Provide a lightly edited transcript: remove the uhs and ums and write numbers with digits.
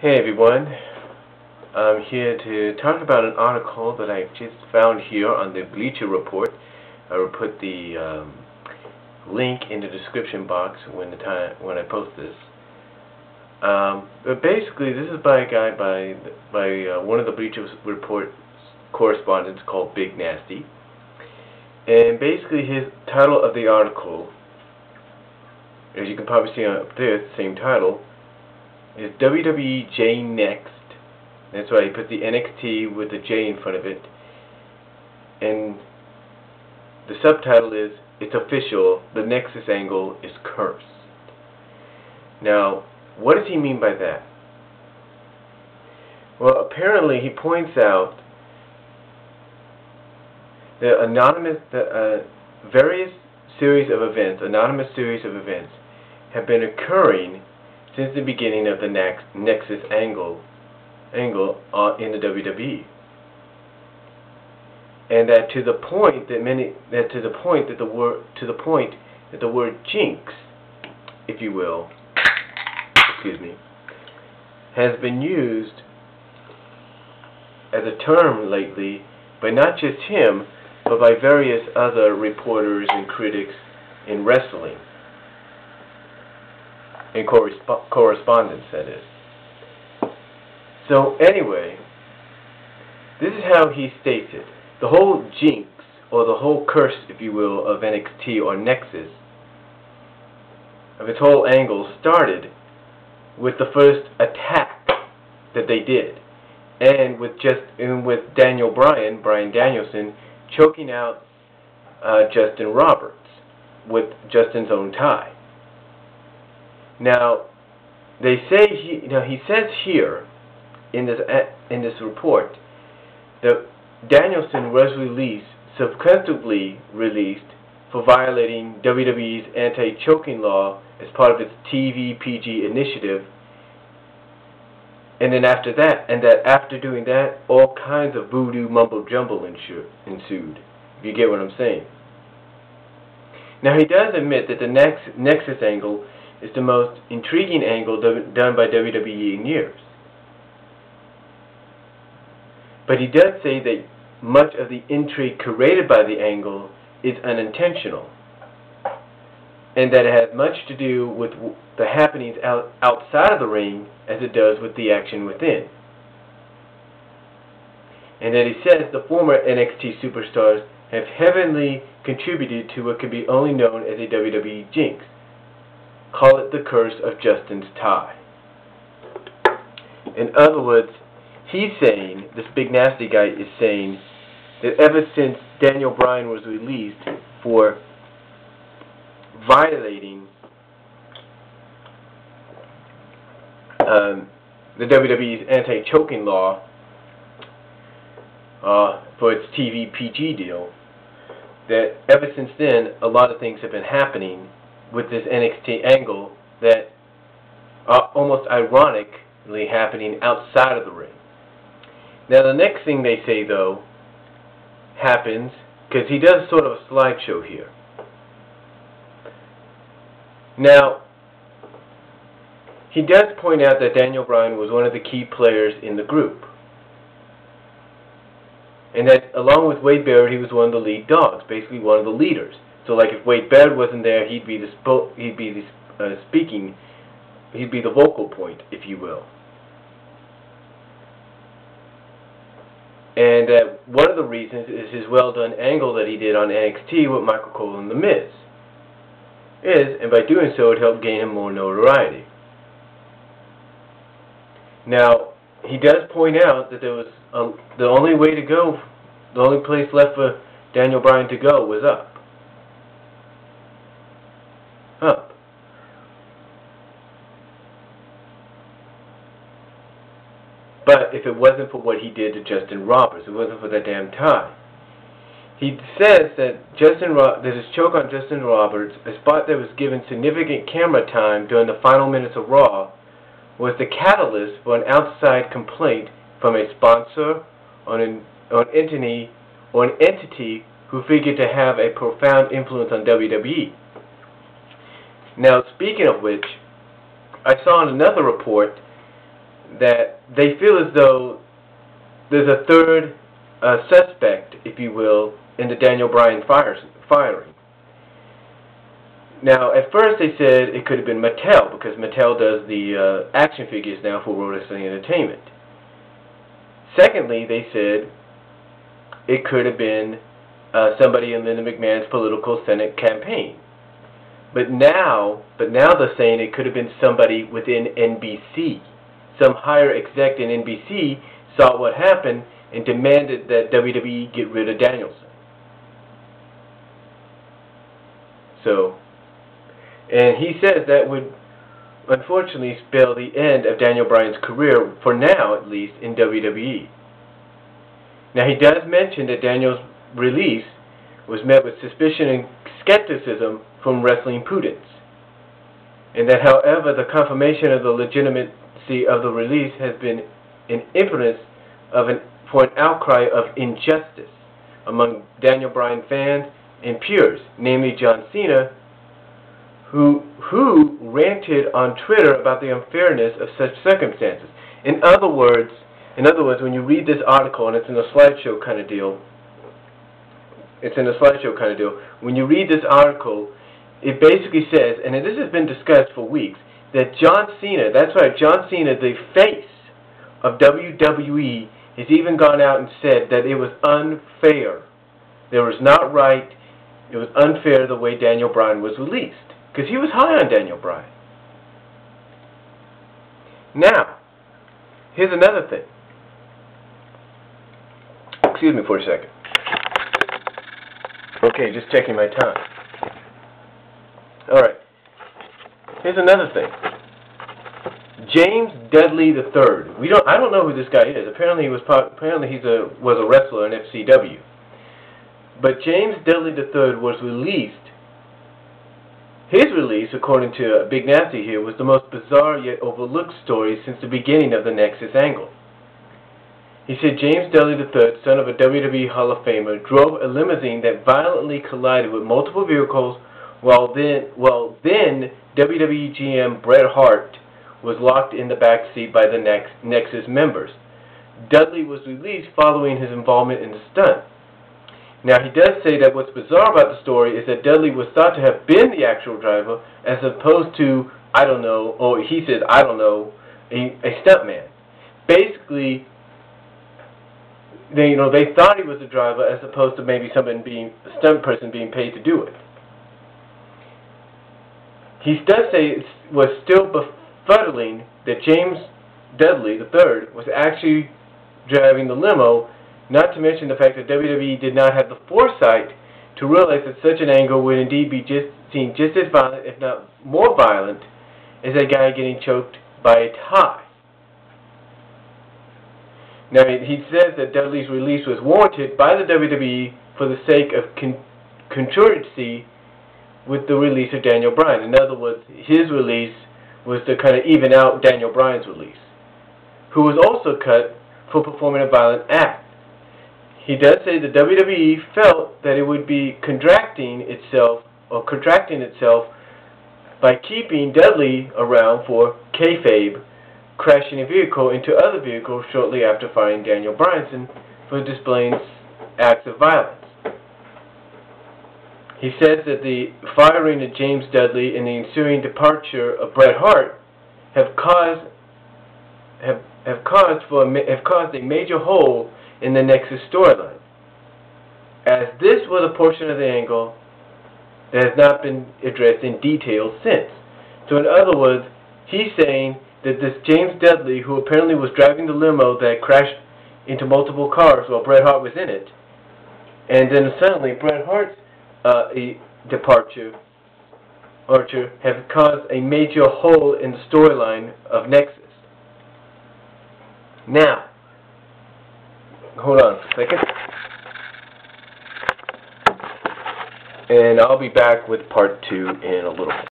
Hey everyone, I'm here to talk about an article that I just found here on the Bleacher Report. I will put the link in the description box when I post this. But basically, this is by a guy by one of the Bleacher Report correspondents called Big Nasty, and basically his title of the article, as you can probably see up there, the same title, is WWE JNXT. That's why he put the NXT with the J in front of it. And the subtitle is, "It's official, the Nexus angle is cursed." Now, what does he mean by that? Well, apparently he points out that various series of events, anonymous series of events, have been occurring since the beginning of the Nexus angle in the WWE, and that to the point that the word jinx, if you will, has been used as a term lately by not just him, but by various other reporters and critics in wrestling. In correspondence, that is. So anyway, this is how he states it. The whole jinx, or the whole curse, if you will, of NXT or Nexus, of its whole angle, started with the first attack that they did, and with Brian Danielson, choking out Justin Roberts with Justin's own tie. Now, they say he says here in this report that Danielson was subsequently released for violating WWE's anti-choking law as part of its TV PG initiative, and then after doing that, all kinds of voodoo mumbo jumbo ensued. If you get what I'm saying. Now, he does admit that the Nexus angle is the most intriguing angle done by WWE in years. But he does say that much of the intrigue created by the angle is unintentional, and that it has much to do with the happenings outside of the ring as it does with the action within. And that he says the former NXT superstars have heavily contributed to what can be only known as a WWE jinx. Call it the curse of Justin's tie. In other words, he's saying, this Big Nasty guy is saying, that ever since Daniel Bryan was released for violating the WWE's anti-choking law for its TV PG deal, that ever since then, a lot of things have been happening with this NXT angle that are almost ironically happening outside of the ring. Now, the next thing they say, though, happens, because he does sort of a slideshow here. Now, he does point out that Daniel Bryan was one of the key players in the group, and that along with Wade Barrett, he was one of the lead dogs, basically one of the leaders. So, like, if Wade Barrett wasn't there, he'd be the vocal point, if you will. And one of the reasons is his well-done angle that he did on NXT with Michael Cole and The Miz. And by doing so, it helped gain him more notoriety. Now, he does point out that there was the only way to go, the only place left for Daniel Bryan to go was up. Up. But if it wasn't for what he did to Justin Roberts, it wasn't for that damn tie. He says that his choke on Justin Roberts, a spot that was given significant camera time during the final minutes of Raw, was the catalyst for an outside complaint from a sponsor or an entity who figured to have a profound influence on WWE. Now, speaking of which, I saw in another report that they feel as though there's a third suspect, if you will, in the Daniel Bryan firing. Now, at first they said it could have been Mattel, because Mattel does the action figures now for World Wrestling Entertainment. Secondly, they said it could have been somebody in Linda McMahon's political Senate campaign. But now they're saying it could have been somebody within NBC. Some higher exec in NBC saw what happened and demanded that WWE get rid of Danielson. So, and he says that would unfortunately spell the end of Daniel Bryan's career, for now at least, in WWE. Now, he does mention that Daniel's release was met with suspicion and skepticism from wrestling pundits, and that, however, the confirmation of the legitimacy of the release has been an impetus for an outcry of injustice among Daniel Bryan fans and peers, namely John Cena, who ranted on Twitter about the unfairness of such circumstances. In other words, when you read this article, and it's in a slideshow kind of deal, when you read this article, it basically says, and this has been discussed for weeks, that John Cena, that's right, John Cena, the face of WWE, has even gone out and said that it was unfair. It was not right. It was unfair the way Daniel Bryan was released, because he was high on Daniel Bryan. Now, here's another thing. Excuse me for a second. Okay, just checking my time. Alright. Here's another thing. James Dudley III. I don't know who this guy is. Apparently he was a wrestler in FCW. But James Dudley III was released. His release, according to Big Nasty here, was the most bizarre yet overlooked story since the beginning of the Nexus angle. He said James Dudley III, son of a WWE Hall of Famer, drove a limousine that violently collided with multiple vehicles while then WWE GM Bret Hart was locked in the back seat by the Nexus members. Dudley was released following his involvement in the stunt. Now, he does say that what's bizarre about the story is that Dudley was thought to have been the actual driver, as opposed to, I don't know, or he says, I don't know, a stuntman. Basically, they thought he was the driver, as opposed to maybe a stunt person being paid to do it. He does say it was still befuddling that James Dudley III was actually driving the limo, not to mention the fact that WWE did not have the foresight to realize that such an angle would indeed be seen just as violent, if not more violent, as a guy getting choked by a tie. Now, he says that Dudley's release was warranted by the WWE for the sake of concurrency with the release of Daniel Bryan. In other words, his release was to kind of even out Daniel Bryan's release, who was also cut for performing a violent act. He does say the WWE felt that it would be contracting itself by keeping Dudley around for kayfabe, crashing a vehicle into other vehicles shortly after firing Daniel Bryan for displaying acts of violence. He says that the firing of James Dudley and the ensuing departure of Bret Hart have caused a major hole in the Nexus storyline, as this was a portion of the angle that has not been addressed in detail since. So in other words, he's saying that this James Dudley, who apparently was driving the limo that crashed into multiple cars while Bret Hart was in it, and then suddenly Bret Hart's departure have caused a major hole in the storyline of Nexus. Now, hold on a second, and I'll be back with part 2 in a little bit.